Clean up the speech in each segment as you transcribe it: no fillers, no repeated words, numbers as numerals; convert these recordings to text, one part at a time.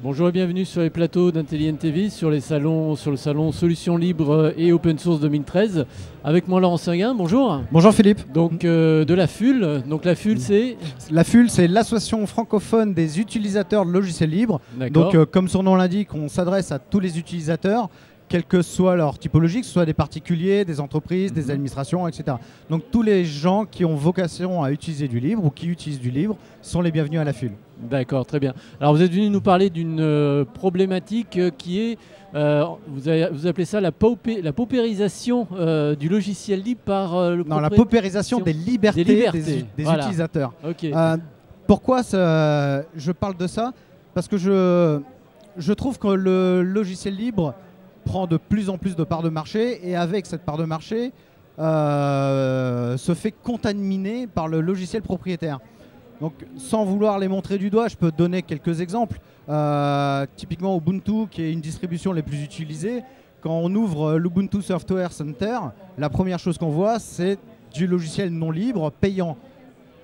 Bonjour et bienvenue sur les plateaux d'Intelligent TV, sur le salon Solutions Libres et Open Source 2013. Avec moi Laurent Seguin, bonjour. Bonjour Philippe. Donc de la FUL. Donc la FUL c'est La FUL, c'est l'association francophone des utilisateurs de logiciels libres. Donc comme son nom l'indique, on s'adresse à tous les utilisateurs, quelle que soit leur typologie, que ce soit des particuliers, des entreprises, des administrations, etc. Donc tous les gens qui ont vocation à utiliser du libre ou qui utilisent du libre sont les bienvenus à la FUL. D'accord, très bien. Alors vous êtes venu nous parler d'une problématique qui est, vous appelez ça la paupérisation du logiciel libre par le Non, la paupérisation des libertés des voilà. Utilisateurs. Okay. Pourquoi je parle de ça? Parce que je trouve que le logiciel libre prend de plus en plus de parts de marché et avec cette part de marché se fait contaminer par le logiciel propriétaire. Donc, sans vouloir les montrer du doigt, je peux donner quelques exemples. Typiquement Ubuntu, qui est une distribution les plus utilisées. Quand on ouvre l'Ubuntu Software Center, la première chose qu'on voit, c'est du logiciel non libre payant.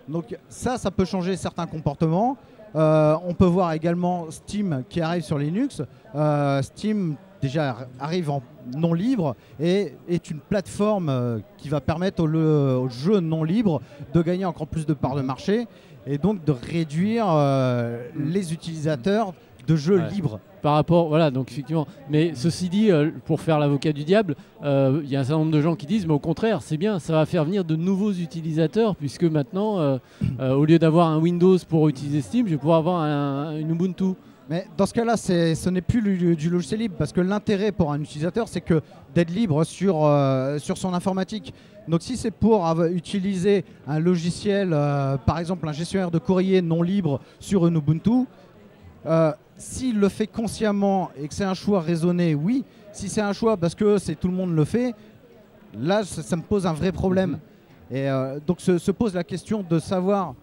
Donc ça peut changer certains comportements. On peut voir également Steam qui arrive sur Linux. Steam déjà arrive en non libre et est une plateforme qui va permettre aux jeux non libres de gagner encore plus de parts de marché et donc de réduire les utilisateurs de jeux libres. Par rapport, voilà, donc effectivement. Mais ceci dit, pour faire l'avocat du diable, il y a un certain nombre de gens qui disent, mais au contraire, c'est bien, ça va faire venir de nouveaux utilisateurs, puisque maintenant, au lieu d'avoir un Windows pour utiliser Steam, je vais pouvoir avoir une Ubuntu. Mais dans ce cas-là, ce n'est plus du logiciel libre, parce que l'intérêt pour un utilisateur, c'est d'être libre sur son informatique. Donc si c'est pour utiliser un logiciel, par exemple un gestionnaire de courrier non libre sur une Ubuntu, s'il le fait consciemment et que c'est un choix raisonné, oui. Si c'est un choix parce que tout le monde le fait, là ça me pose un vrai problème. Et donc se pose la question de savoir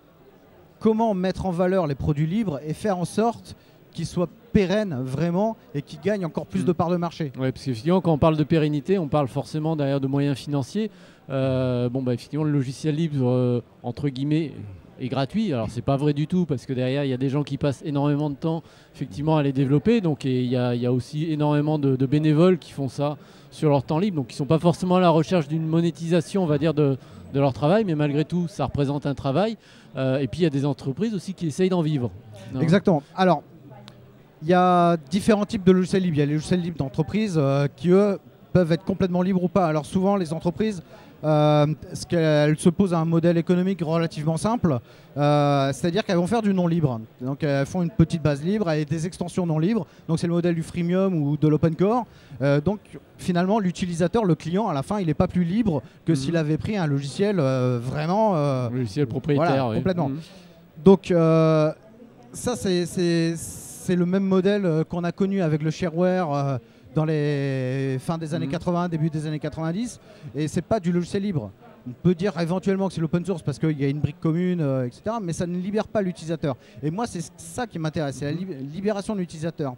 comment mettre en valeur les produits libres et faire en sorte qu'ils soient pérennes vraiment et qu'ils gagnent encore plus de parts de marché. Oui, parce qu'effectivement, quand on parle de pérennité, on parle forcément derrière de moyens financiers. Effectivement, le logiciel libre, entre guillemets, est gratuit. Alors, c'est pas vrai du tout, parce que derrière, il y a des gens qui passent énormément de temps effectivement à les développer. Donc, il y a aussi énormément de bénévoles qui font ça sur leur temps libre. Donc, ils ne sont pas forcément à la recherche d'une monétisation, on va dire, de leur travail, mais malgré tout, ça représente un travail. Et puis, il y a des entreprises aussi qui essayent d'en vivre. Non. Exactement. Alors, il y a différents types de logiciels libres. Il y a les logiciels libres d'entreprise qui, eux, peuvent être complètement libres ou pas. Alors souvent, les entreprises, elles se posent à un modèle économique relativement simple. C'est-à-dire qu'elles vont faire du non libre. Donc elles font une petite base libre et des extensions non libres. Donc c'est le modèle du freemium ou de l'open core. Donc finalement, l'utilisateur, le client, à la fin, il n'est pas plus libre que s'il avait pris un logiciel vraiment... logiciel propriétaire, voilà, complètement. Donc ça, c'est le même modèle qu'on a connu avec le shareware dans les fins des années 80, début des années 90, et c'est pas du logiciel libre. On peut dire éventuellement que c'est l'open source parce qu'il y a une brique commune, etc., mais ça ne libère pas l'utilisateur. Et moi, c'est ça qui m'intéresse, c'est la libération de l'utilisateur.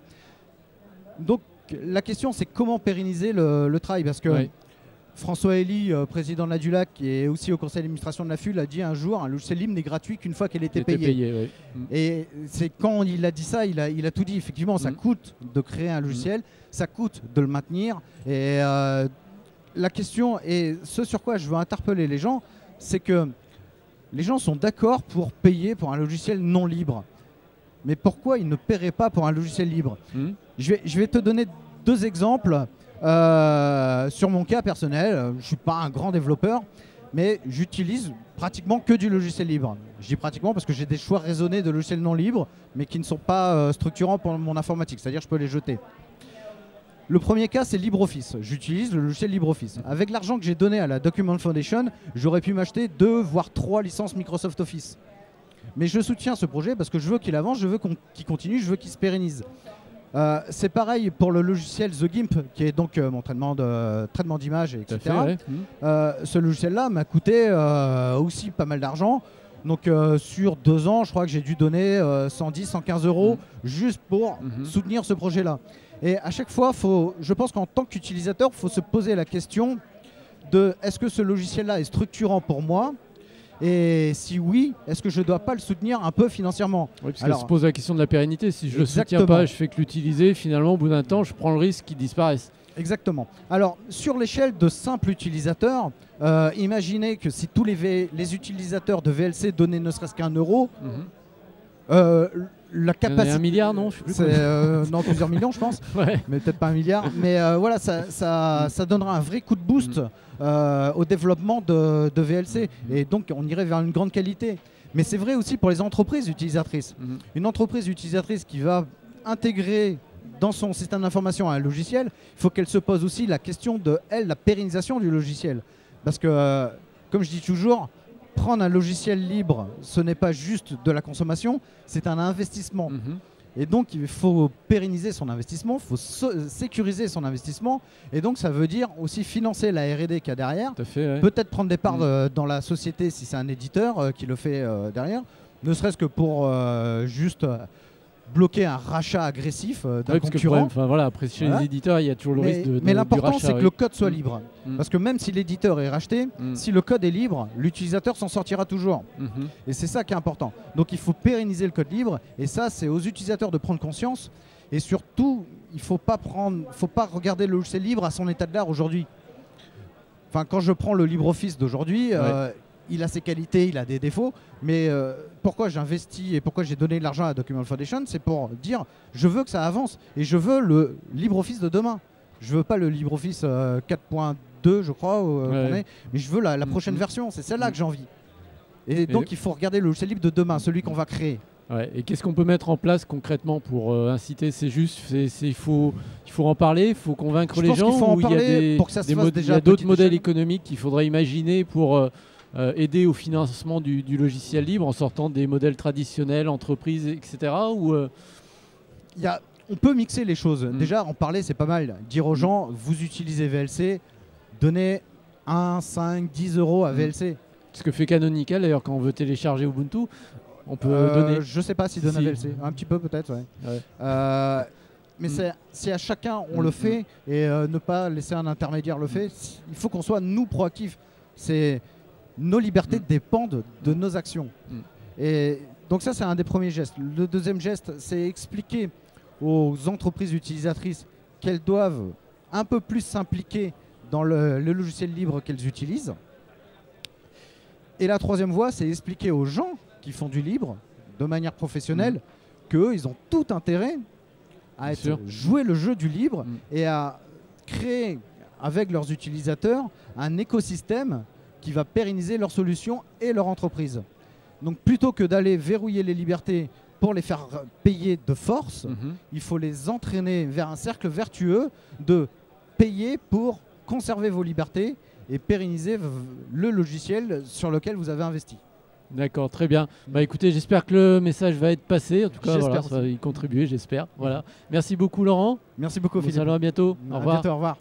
Donc la question, c'est comment pérenniser le travail, parce que François Elie, président de la DULAC, qui est aussi au conseil d'administration de la FUL, a dit un jour un logiciel libre n'est gratuit qu'une fois qu'elle était payée. Et c'est quand il a dit ça, il a tout dit. Effectivement, ça coûte de créer un logiciel, ça coûte de le maintenir. Et la question, et ce sur quoi je veux interpeller les gens, c'est que les gens sont d'accord pour payer pour un logiciel non libre. Mais pourquoi ils ne paieraient pas pour un logiciel libre? Je vais te donner deux exemples. Sur mon cas personnel, je ne suis pas un grand développeur, mais j'utilise pratiquement que du logiciel libre. Je dis pratiquement parce que j'ai des choix raisonnés de logiciels non libres, mais qui ne sont pas structurants pour mon informatique, c'est-à-dire je peux les jeter. Le premier cas, c'est LibreOffice. J'utilise le logiciel LibreOffice. Avec l'argent que j'ai donné à la Document Foundation, j'aurais pu m'acheter 2 voire 3 licences Microsoft Office. Mais je soutiens ce projet parce que je veux qu'il avance, je veux qu'il continue, je veux qu'il se pérennise. C'est pareil pour le logiciel The Gimp, qui est donc mon traitement d'images, etc. Ce logiciel-là m'a coûté aussi pas mal d'argent. Donc sur 2 ans, je crois que j'ai dû donner 110, 115 € juste pour soutenir ce projet-là. Et à chaque fois, je pense qu'en tant qu'utilisateur, il faut se poser la question de est-ce que ce logiciel-là est structurant pour moi? Et si oui, est-ce que je ne dois pas le soutenir un peu financièrement? Oui, parce qu'elle se pose la question de la pérennité. Si je ne le soutiens pas, je fais que l'utiliser. Finalement, au bout d'un temps, je prends le risque qu'il disparaisse. Exactement. Alors, sur l'échelle de simples utilisateurs, imaginez que si tous les utilisateurs de VLC donnaient ne serait-ce qu'un euro, la capacité... 1 milliard, non, je sais plus. Non, plusieurs millions, je pense. Ouais. Mais peut-être pas 1 milliard. Mais voilà, ça donnera un vrai coup de boost au développement de VLC. Et donc, on irait vers une grande qualité. Mais c'est vrai aussi pour les entreprises utilisatrices. Une entreprise utilisatrice qui va intégrer dans son système d'information un logiciel, il faut qu'elle se pose aussi la question de, la pérennisation du logiciel. Parce que, comme je dis toujours, prendre un logiciel libre, ce n'est pas juste de la consommation, c'est un investissement. Et donc, il faut pérenniser son investissement, il faut sécuriser son investissement. Et donc, ça veut dire aussi financer la R&D qu'il y a derrière. Ouais. Peut-être prendre des parts dans la société si c'est un éditeur qui le fait derrière. Ne serait-ce que pour juste bloquer un rachat agressif d'un concurrent. Voilà, après, chez les éditeurs, il y a toujours le risque de Mais l'important, c'est que le code soit libre. libre. Parce que même si l'éditeur est racheté, si le code est libre, l'utilisateur s'en sortira toujours. Et c'est ça qui est important. Donc il faut pérenniser le code libre. Et ça, c'est aux utilisateurs de prendre conscience. Et surtout, il ne faut pas regarder le logiciel libre à son état de l'art aujourd'hui. Enfin, quand je prends le LibreOffice d'aujourd'hui, il a ses qualités, il a des défauts, mais pourquoi j'investis et pourquoi j'ai donné de l'argent à Document Foundation, c'est pour dire je veux que ça avance et je veux le LibreOffice de demain. Je veux pas le LibreOffice 4.2, je crois, mais je veux la prochaine version, c'est celle-là que j'ai envie. Et donc il faut regarder le logiciel libre de demain, celui qu'on va créer. Ouais. Et qu'est-ce qu'on peut mettre en place concrètement pour inciter? C'est juste, il faut en parler, il faut convaincre les gens, ou il y a d'autres modèles économiques qu'il faudrait imaginer pour aider au financement du logiciel libre en sortant des modèles traditionnels, entreprises, etc. On peut mixer les choses. Déjà, en parler, c'est pas mal. Dire aux gens, vous utilisez VLC, donnez 1, 5, 10 euros à VLC. Ce que fait Canonical, d'ailleurs, quand on veut télécharger Ubuntu, on peut donner. Je sais pas s'il donne à VLC. Un petit peu, peut-être, mais c'est à chacun, on le fait, et ne pas laisser un intermédiaire le fait. Il faut qu'on soit, nous, proactifs. Nos libertés dépendent de nos actions. Et donc ça, c'est un des premiers gestes. Le deuxième geste, c'est expliquer aux entreprises utilisatrices qu'elles doivent un peu plus s'impliquer dans le logiciel libre qu'elles utilisent. Et la troisième voie, c'est expliquer aux gens qui font du libre de manière professionnelle qu'eux, ils ont tout intérêt à jouer le jeu du libre et à créer avec leurs utilisateurs un écosystème qui va pérenniser leurs solutions et leur entreprise. Donc plutôt que d'aller verrouiller les libertés pour les faire payer de force, il faut les entraîner vers un cercle vertueux de payer pour conserver vos libertés et pérenniser le logiciel sur lequel vous avez investi. D'accord, très bien. Bah écoutez, j'espère que le message va être passé. En tout cas, voilà, ça va y contribuer, j'espère. Voilà. Merci beaucoup Laurent. Merci beaucoup Philippe. À bientôt. Au revoir. À bientôt, au revoir.